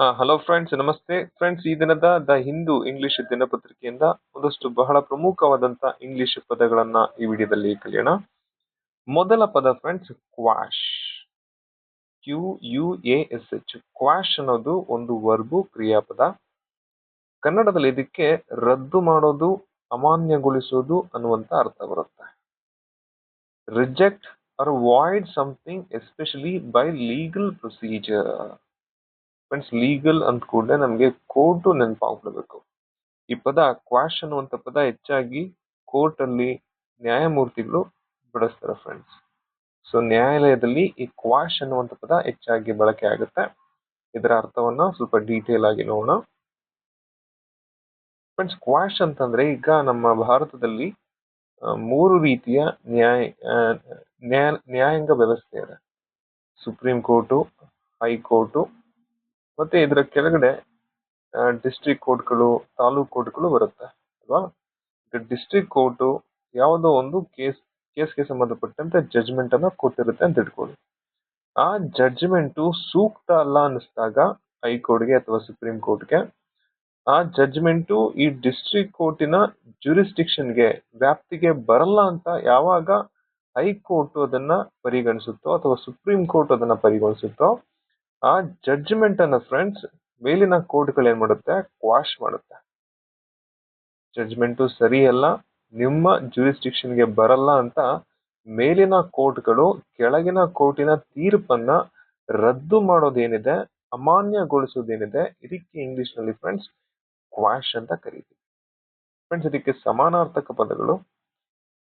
Hello friends, ನಮಸ್ತೆ friends. ಈ ದಿನದ ದ ಹಿಂದೂ ಇಂಗ್ಲಿಷ್ ದಿನಪತ್ರಿಕೆಯಿಂದ ಒಂದಷ್ಟು ಬಹಳ ಪ್ರಮುಖವಾದಂತ ಇಂಗ್ಲಿಷ್ ಪದಗಳನ್ನ ಈ ವಿಡಿಯೋದಲ್ಲಿ ಕಲಿಯೋಣ. ಮೊದಲ ಪದ ಫ್ರೆಂಡ್ಸ್, ಕ್ವಾಶ್. QUASH. ಕ್ವಾಶ್ ಅನ್ನೋದು ಒಂದು ವರ್ಬು, ಕ್ರಿಯಾಪದ. ಕನ್ನಡದಲ್ಲಿ ಇದಕ್ಕೆ ರದ್ದು ಮಾಡೋದು, ಅಮಾನ್ಯಗೊಳಿಸೋದು ಅನ್ನುವಂತ ಅರ್ಥ ಬರುತ್ತೆ. Reject or void something especially by legal procedure. Friends, legal ಅಂದ ಕೂಡಲೇ ನಮಗೆ ಕೋರ್ಟ್ ನೆನಪಾಗ್ಬಿಡ್ಬೇಕು. ಈ ಪದ ಕ್ವಾಶ್ ಅನ್ನುವಂಥ ಪದ ಹೆಚ್ಚಾಗಿ ಕೋರ್ಟ್ ಅಲ್ಲಿ ನ್ಯಾಯಮೂರ್ತಿಗಳು ಬಳಸ್ತಾರೆ ಫ್ರೆಂಡ್ಸ್. ಸೊ ನ್ಯಾಯಾಲಯದಲ್ಲಿ ಈ ಕ್ವಾಶ್ ಅನ್ನುವಂಥ ಪದ ಹೆಚ್ಚಾಗಿ ಬಳಕೆ ಆಗುತ್ತೆ. ಇದರ ಅರ್ಥವನ್ನ ಸ್ವಲ್ಪ ಡೀಟೇಲ್ ಆಗಿ ನೋಡೋಣ. ಫ್ರೆಂಡ್ಸ್, ಕ್ವಾಶ್ ಅಂತಂದ್ರೆ ಈಗ ನಮ್ಮ ಭಾರತದಲ್ಲಿ ಮೂರು ರೀತಿಯ ನ್ಯಾಯಾಂಗ ವ್ಯವಸ್ಥೆ ಇದೆ. ಸುಪ್ರೀಂ ಕೋರ್ಟು, ಹೈಕೋರ್ಟು, ಮತ್ತೆ ಇದರ ಕೆಳಗಡೆ ಡಿಸ್ಟ್ರಿಕ್ಟ್ ಕೋರ್ಟ್ಗಳು, ತಾಲೂಕ್ ಕೋರ್ಟ್ಗಳು ಬರುತ್ತೆ ಅಲ್ವಾ. ಈಗ ಡಿಸ್ಟ್ರಿಕ್ಟ್ ಕೋರ್ಟು ಯಾವುದೋ ಒಂದು ಕೇಸ್ಗೆ ಸಂಬಂಧಪಟ್ಟಂತೆ ಜಡ್ಜ್ಮೆಂಟ್ ಅನ್ನ ಕೊಟ್ಟಿರುತ್ತೆ ಅಂತ ಇಟ್ಕೊಳ್ಳಿ. ಆ ಜಡ್ಜ್ಮೆಂಟು ಸೂಕ್ತ ಅಲ್ಲ ಅನ್ನಿಸ್ದಾಗ ಹೈಕೋರ್ಟ್ಗೆ ಅಥವಾ ಸುಪ್ರೀಂ ಕೋರ್ಟ್ಗೆ ಆ ಜಡ್ಜ್ಮೆಂಟು ಈ ಡಿಸ್ಟ್ರಿಕ್ಟ್ ಕೋರ್ಟಿನ ಜ್ಯೂರಿಸ್ಡಿಕ್ಷನ್ಗೆ, ವ್ಯಾಪ್ತಿಗೆ ಬರಲ್ಲ ಅಂತ ಯಾವಾಗ ಹೈಕೋರ್ಟ್ ಅದನ್ನ ಪರಿಗಣಿಸುತ್ತೋ ಅಥವಾ ಸುಪ್ರೀಂ ಕೋರ್ಟ್ ಅದನ್ನ ಪರಿಗಣಿಸುತ್ತೋ ಆ ಜಡ್ಜ್ಮೆಂಟ್ ಅನ್ನ ಫ್ರೆಂಡ್ಸ್ ಮೇಲಿನ ಕೋರ್ಟ್ಗಳು ಏನ್ ಮಾಡುತ್ತೆ, ಕ್ವಾಶ್ ಮಾಡುತ್ತೆ. ಜಡ್ಜ್ಮೆಂಟು ಸರಿಯಲ್ಲ, ನಿಮ್ಮ ಜ್ಯೂರಿಸ್ಡಿಕ್ಷನ್ಗೆ ಬರಲ್ಲ ಅಂತ ಮೇಲಿನ ಕೋರ್ಟ್ಗಳು ಕೆಳಗಿನ ಕೋರ್ಟಿನ ತೀರ್ಪನ್ನ ರದ್ದು ಮಾಡೋದೇನಿದೆ, ಅಮಾನ್ಯಗೊಳಿಸೋದೇನಿದೆ, ಇದಕ್ಕೆ ಇಂಗ್ಲಿಷ್ ನಲ್ಲಿ ಫ್ರೆಂಡ್ಸ್ ಕ್ವಾಶ್ ಅಂತ ಕರೀತೀವಿ. ಫ್ರೆಂಡ್ಸ್, ಇದಕ್ಕೆ ಸಮಾನಾರ್ಥಕ ಪದಗಳು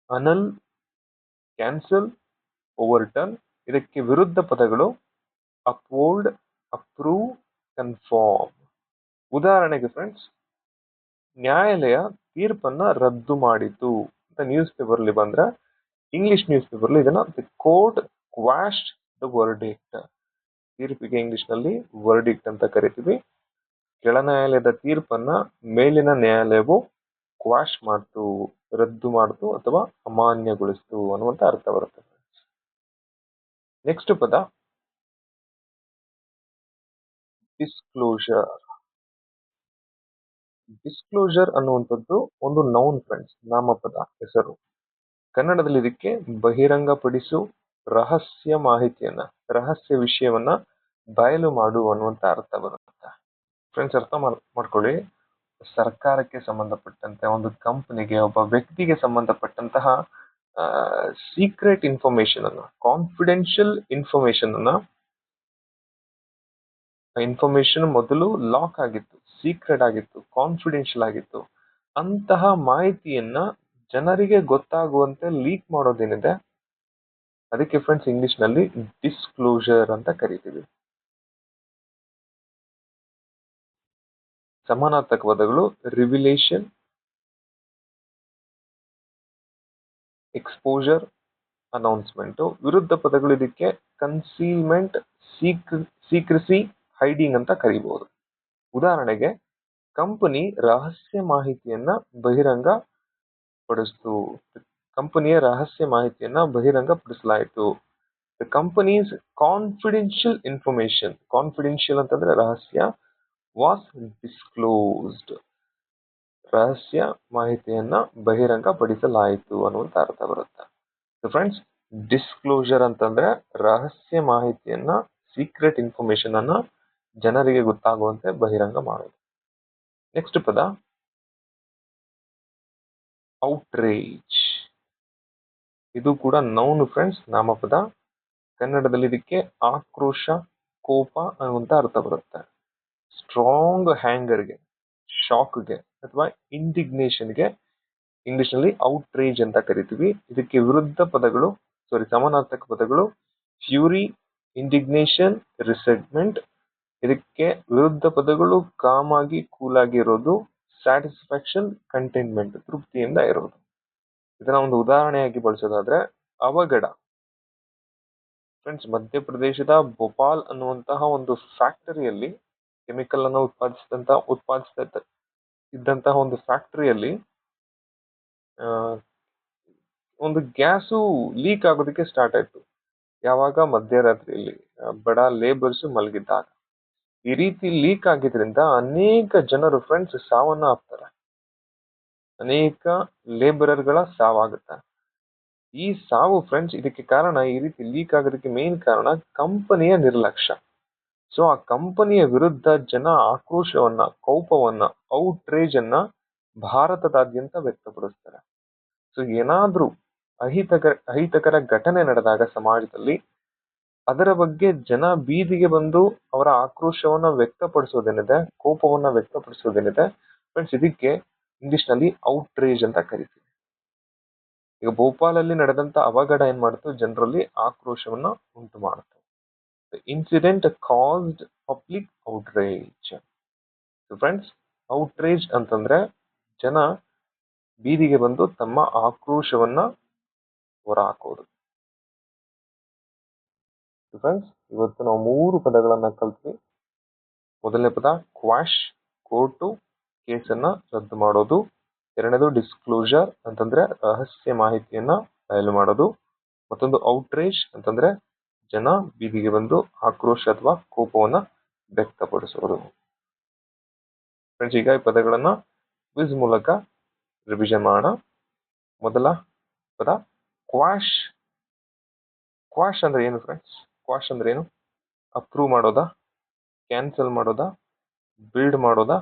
ಅನಲ್, ಕ್ಯಾನ್ಸಲ್, ಓವರ್ಟರ್ನ್. ಇದಕ್ಕೆ ವಿರುದ್ಧ ಪದಗಳು ಅಪ್ಹೋಲ್ಡ್, ಅಪ್ರೂವ್, ಕನ್ಫರ್ಮ್. ಉದಾಹರಣೆಗೆ ಫ್ರೆಂಡ್ಸ್, ನ್ಯಾಯಾಲಯ ತೀರ್ಪನ್ನ ರದ್ದು ಮಾಡಿತು ಅಂತ ನ್ಯೂಸ್ ಪೇಪರ್ ಅಲ್ಲಿ ಬಂದ್ರೆ ಇಂಗ್ಲಿಷ್ ನ್ಯೂಸ್ ಪೇಪರ್ ಇದನ್ನ ದಿ ಕೋರ್ಟ್ ಕ್ವಾಶ್ಡ್ ದ ವರ್ಡಿಕ್ಟ್. ತೀರ್ಪಿಗೆ ಇಂಗ್ಲಿಷ್ ನಲ್ಲಿ ವರ್ಡಿಕ್ಟ್ ಅಂತ ಕರಿತೀವಿ. ಕೆಳ ನ್ಯಾಯಾಲಯದ ತೀರ್ಪನ್ನ ಮೇಲಿನ ನ್ಯಾಯಾಲಯವು ಕ್ವಾಶ್ ಮಾಡ್ತು, ರದ್ದು ಮಾಡ್ತು ಅಥವಾ ಅಮಾನ್ಯಗೊಳಿಸ್ತು ಅನ್ನುವಂತ ಅರ್ಥ ಬರುತ್ತೆ. ನೆಕ್ಸ್ಟ್ ಪದ ಡಿಸ್ಕ್ಲೋಷರ್. ಡಿಸ್ಕ್ಲೋಷರ್ ಅನ್ನುವಂಥದ್ದು ಒಂದು ನೌನ್ ಫ್ರೆಂಡ್ಸ್, ನಾಮಪದ, ಹೆಸರು. ಕನ್ನಡದಲ್ಲಿ ಇದಕ್ಕೆ ಬಹಿರಂಗಪಡಿಸು, ರಹಸ್ಯ ಮಾಹಿತಿಯನ್ನ, ರಹಸ್ಯ ವಿಷಯವನ್ನ ಬಯಲು ಮಾಡು ಅನ್ನುವಂತ ಅರ್ಥ ಬರುತ್ತೆ. ಫ್ರೆಂಡ್ಸ್, ಅರ್ಥ ಮಾಡ್ಕೊಳ್ಳಿ. ಸರ್ಕಾರಕ್ಕೆ ಸಂಬಂಧಪಟ್ಟಂತೆ, ಒಂದು ಕಂಪನಿಗೆ, ಒಬ್ಬ ವ್ಯಕ್ತಿಗೆ ಸಂಬಂಧಪಟ್ಟಂತಹ ಸೀಕ್ರೆಟ್ ಇನ್ಫಾರ್ಮೇಶನ್ ಅನ್ನ, ಕಾನ್ಫಿಡೆನ್ಷಿಯಲ್ ಇನ್ಫಾರ್ಮೇಶನ್ ಅನ್ನ, ಇನ್ಫಾರ್ಮೇಶನ್ ಮೊದಲು ಲಾಕ್ ಆಗಿತ್ತು, ಸೀಕ್ರೆಟ್ ಆಗಿತ್ತು, ಕಾನ್ಫಿಡೆನ್ಷಿಯಲ್ ಆಗಿತ್ತು. ಅಂತಹ ಮಾಹಿತಿಯನ್ನ ಜನರಿಗೆ ಗೊತ್ತಾಗುವಂತೆ ಲೀಕ್ ಮಾಡೋದೇನಿದೆ ಅದಕ್ಕೆ ಫ್ರೆಂಡ್ಸ್ ಇಂಗ್ಲಿಷ್ ನಲ್ಲಿ ಡಿಸ್ಕ್ಲೋಷರ್ ಅಂತ ಕರಿತೀವಿ. ಸಮಾನಾರ್ಥಕ ಪದಗಳು ರಿವಿಲೇಷನ್, ಎಕ್ಸ್ಪೋಜರ್, ಅನೌನ್ಸ್ಮೆಂಟ್. ವಿರುದ್ಧ ಪದಗಳು ಇದಕ್ಕೆ ಕನ್ಸೀಲ್ಮೆಂಟ್, ಸೀಕ್ರೆಸಿ, ಹೈಡಿಂಗ್ ಅಂತ ಕರಿಬಹುದು. ಉದಾಹರಣೆಗೆ, ಕಂಪನಿ ರಹಸ್ಯ ಮಾಹಿತಿಯನ್ನ ಬಹಿರಂಗ ಪಡಿಸ್ತು, ಕಂಪನಿಯ ರಹಸ್ಯ ಮಾಹಿತಿಯನ್ನ ಬಹಿರಂಗ ಪಡಿಸಲಾಯಿತು. The company's confidential information, confidential ಅಂತಂದ್ರೆ ರಹಸ್ಯ, ವಾಸ್ ಡಿಸ್ಕ್ಲೋಸ್ಡ್, ರಹಸ್ಯ ಮಾಹಿತಿಯನ್ನ ಬಹಿರಂಗ ಪಡಿಸಲಾಯಿತು ಅನ್ನುವಂತ ಅರ್ಥ ಬರುತ್ತೆ. ಫ್ರೆಂಡ್ಸ್, ಡಿಸ್ಕ್ಲೋಷರ್ ಅಂತಂದ್ರೆ ರಹಸ್ಯ ಮಾಹಿತಿಯನ್ನ, ಸೀಕ್ರೆಟ್ ಇನ್ಫಾರ್ಮೇಶನ್ ಅನ್ನ ಜನರಿಗೆ ಗೊತ್ತಾಗುವಂತೆ ಬಹಿರಂಗ ಮಾಡೋದು. ನೆಕ್ಸ್ಟ್ ಪದ ಔಟ್ರೇಜ್. ಇದು ಕೂಡ ನೌನ್ ಫ್ರೆಂಡ್ಸ್, ನಾಮಪದ. ಕನ್ನಡದಲ್ಲಿ ಇದಕ್ಕೆ ಆಕ್ರೋಶ, ಕೋಪ ಅನ್ನುವಂತ ಅರ್ಥ ಬರುತ್ತೆ. ಸ್ಟ್ರಾಂಗ್ ಹ್ಯಾಂಗರ್ಗೆ, ಶಾಕ್ಗೆ ಅಥವಾ ಇಂಡಿಗ್ನೇಷನ್ಗೆ ಇಂಗ್ಲಿಷ್ ನಲ್ಲಿ ಔಟ್ರೇಜ್ ಅಂತ ಕರಿತೀವಿ. ಇದಕ್ಕೆ ವಿರುದ್ಧ ಪದಗಳು, ಸಮಾನಾರ್ಥಕ ಪದಗಳು ಫ್ಯೂರಿ, ಇಂಡಿಗ್ನೇಷನ್, ರಿಸೆಂಟ್ಮೆಂಟ್. ಇದಕ್ಕೆ ವಿರುದ್ಧ ಪದಗಳು ಕಾಮ್ ಆಗಿ, ಕೂಲ್ ಆಗಿ ಇರೋದು, ಸ್ಯಾಟಿಸ್ಫ್ಯಾಕ್ಷನ್, ಕಂಟೈನ್ಮೆಂಟ್, ತೃಪ್ತಿಯಿಂದ ಇರೋದು. ಇದನ್ನ ಒಂದು ಉದಾಹರಣೆಯಾಗಿ ಬಳಸೋದಾದ್ರೆ ಅವಘಡ. ಫ್ರೆಂಡ್ಸ್, ಮಧ್ಯಪ್ರದೇಶದ ಭೋಪಾಲ್ ಅನ್ನುವಂತಹ ಒಂದು ಫ್ಯಾಕ್ಟರಿಯಲ್ಲಿ, ಕೆಮಿಕಲ್ ಅನ್ನು ಉತ್ಪಾದಿಸಿದಂತಹ ಒಂದು ಫ್ಯಾಕ್ಟರಿಯಲ್ಲಿ ಒಂದು ಗ್ಯಾಸು ಲೀಕ್ ಆಗೋದಕ್ಕೆ ಸ್ಟಾರ್ಟ್ ಆಯ್ತು. ಯಾವಾಗ? ಮಧ್ಯರಾತ್ರಿಯಲ್ಲಿ, ಬಡ ಲೇಬರ್ಸ್ ಮಲಗಿದ್ದಾಗ. ಈ ರೀತಿ ಲೀಕ್ ಆಗಿದ್ರಿಂದ ಅನೇಕ ಜನರು ಫ್ರೆಂಡ್ಸ್ ಸಾವನ್ನ ಅಪ್ತಾರೆ. ಅನೇಕ ಲೇಬರರ್ಗಳ ಸಾವಾಗುತ್ತೆ. ಈ ಸಾವು ಫ್ರೆಂಡ್ಸ್ ಇದಕ್ಕೆ ಕಾರಣ, ಈ ರೀತಿ ಲೀಕ್ ಆಗೋದಕ್ಕೆ ಮೇನ್ ಕಾರಣ ಕಂಪನಿಯ ನಿರ್ಲಕ್ಷ್ಯ. ಸೊ ಆ ಕಂಪನಿಯ ವಿರುದ್ಧ ಜನ ಆಕ್ರೋಶವನ್ನ, ಕೋಪವನ್ನ, ಔಟ್ರೇಜ್ ಅನ್ನ ಭಾರತದಾದ್ಯಂತ ವ್ಯಕ್ತಪಡಿಸ್ತಾರೆ. ಸೊ ಏನಾದ್ರೂ ಅಹಿತಕರ ಘಟನೆ ನಡೆದಾಗ ಸಮಾಜದಲ್ಲಿ ಅದರ ಬಗ್ಗೆ ಜನ ಬೀದಿಗೆ ಬಂದು ಅವರ ಆಕ್ರೋಶವನ್ನ ವ್ಯಕ್ತಪಡಿಸೋದೇನಿದೆ, ಕೋಪವನ್ನ ವ್ಯಕ್ತಪಡಿಸೋದೇನಿದೆ ಫ್ರೆಂಡ್ಸ್, ಇದಕ್ಕೆ ಇಂಗ್ಲಿಷ್ ನಲ್ಲಿ ಔಟ್ರೇಜ್ ಅಂತ ಕರಿತೀವಿ. ಈಗ ಭೋಪಾಲಲ್ಲಿ ನಡೆದಂತ ಅವಘಡ ಏನ್ ಮಾಡ್ತು, ಜನರಲ್ಲಿ ಆಕ್ರೋಶವನ್ನ ಉಂಟು ಮಾಡುತ್ತೆ. Incident caused public outrage. Friends, outrage ಅಂತಂದ್ರೆ ಜನ ಬೀದಿಗೆ ಬಂದು ತಮ್ಮ ಆಕ್ರೋಶವನ್ನ ಹೊರಹಾಕೋದು. ಫ್ರೆಂಡ್ಸ್, ಇವತ್ತು ನಾವು 3 ಪದಗಳನ್ನ ಕಲ್ತ್ವಿ. ಮೊದಲನೇ ಪದ ಕ್ವಾಶ್, ಕೋರ್ಟು, ಕೇಸನ್ನ ರದ್ದು ಮಾಡೋದು. ಎರಡನೇದು ಡಿಸ್ಕ್ಲೋಜರ್ ಅಂತಂದ್ರೆ ರಹಸ್ಯ ಮಾಹಿತಿಯನ್ನ ಬಯಲು ಮಾಡೋದು. ಮತ್ತೊಂದು ಔಟ್ರೇಜ್ ಅಂತಂದ್ರೆ ಜನ ಬೀದಿಗೆ ಬಂದು ಆಕ್ರೋಶ ಅಥವಾ ಕೋಪವನ್ನ ವ್ಯಕ್ತಪಡಿಸುವುದು. ಫ್ರೆಂಡ್ಸ್, ಈಗ ಈ ಪದಗಳನ್ನ ಕ್ವಿಜ್ ಮೂಲಕ ರಿವಿಷನ್ ಮಾಡೋಣ. ಮೊದಲ ಪದ ಕ್ವಾಶ್. ಕ್ವಾಶ್ ಅಂದ್ರೆ ಏನು ಫ್ರೆಂಡ್ಸ್? ಕ್ವಾಶ್ ಅಂದ್ರೆ ಏನು? ಅಪ್ರೂವ್ ಮಾಡೋದಾ, ಕ್ಯಾನ್ಸಲ್ ಮಾಡೋದಾ, ಬಿಲ್ಡ್ ಮಾಡೋದಾ,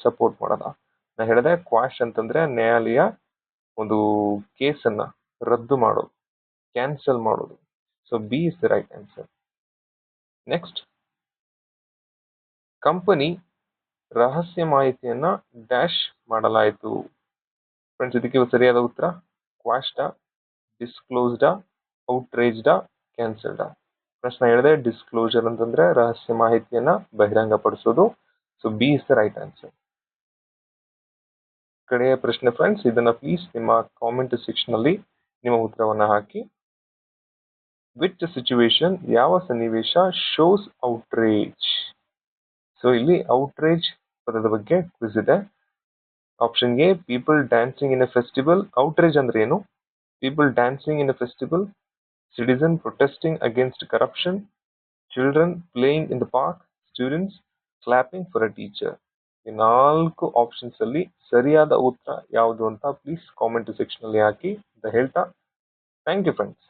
ಸಪೋರ್ಟ್ ಮಾಡೋದಾ? ನಾ ಹೇಳಿದೆ ಕ್ವಾಶ್ ಅಂತಂದ್ರೆ ನ್ಯಾಯಾಲಯ ಒಂದು ಕೇಸನ್ನ ರದ್ದು ಮಾಡೋದು, ಕ್ಯಾನ್ಸಲ್ ಮಾಡೋದು. So B is the right answer. Next, company ರಹಸ್ಯ ಮಾಹಿತಿಯನ್ನ ಡ್ಯಾಶ್ ಮಾಡಲಾಯಿತು. ಫ್ರೆಂಡ್ಸ್, ಇದಕ್ಕೆ ಸರಿಯಾದ ಉತ್ತರ ಕ್ವಾಶ್ಡ, ಡಿಸ್ಕ್ಲೋಸ್ಡ, ಔಟ್ರೇಜ್ಡ, ಕ್ಯಾನ್ಸಲ್ಡ. ಫ್ರೆಂಡ್ಸ್, ನಾ ಹೇಳಿದೆ ಡಿಸ್ಕ್ಲೋಜರ್ ಅಂತಂದ್ರೆ ರಹಸ್ಯ ಮಾಹಿತಿಯನ್ನ ಬಹಿರಂಗಪಡಿಸೋದು. So B is the right answer. ಕಡೆಯ ಪ್ರಶ್ನೆ ಫ್ರೆಂಡ್ಸ್, ಇದನ್ನ ಪ್ಲೀಸ್ ನಿಮ್ಮ ಕಾಮೆಂಟ್ ಸೆಕ್ಷನ್ ಅಲ್ಲಿ ನಿಮ್ಮ ಉತ್ತರವನ್ನ ಹಾಕಿ. ವಿಚ್ ಸಿಚುವೇಶನ್, ಯಾವ ಸನ್ನಿವೇಶ ಶೋಸ್ ಔಟ್ರೇಜ್? ಸೊ ಇಲ್ಲಿ ಔಟ್ರೇಜ್ ಪದದ ಬಗ್ಗೆ ಕ್ವಿಜ್ ಇದೆ. Option A, people dancing in a festival. Outrage ಅಂದ್ರೆ ಏನು? People dancing in a festival, citizen protesting against corruption, children playing in the park, students clapping for a teacher. ಈ 4 options ಅಲ್ಲಿ ಸರಿಯಾದ ಉತ್ತರ ಯಾವುದು ಅಂತ ಪ್ಲೀಸ್ ಕಾಮೆಂಟ್ ಸೆಕ್ಷನ್ ಅಲ್ಲಿ ಹಾಕಿ ಅಂತ ಹೇಳ್ತಾ, ಥ್ಯಾಂಕ್ ಯು ಫ್ರೆಂಡ್ಸ್.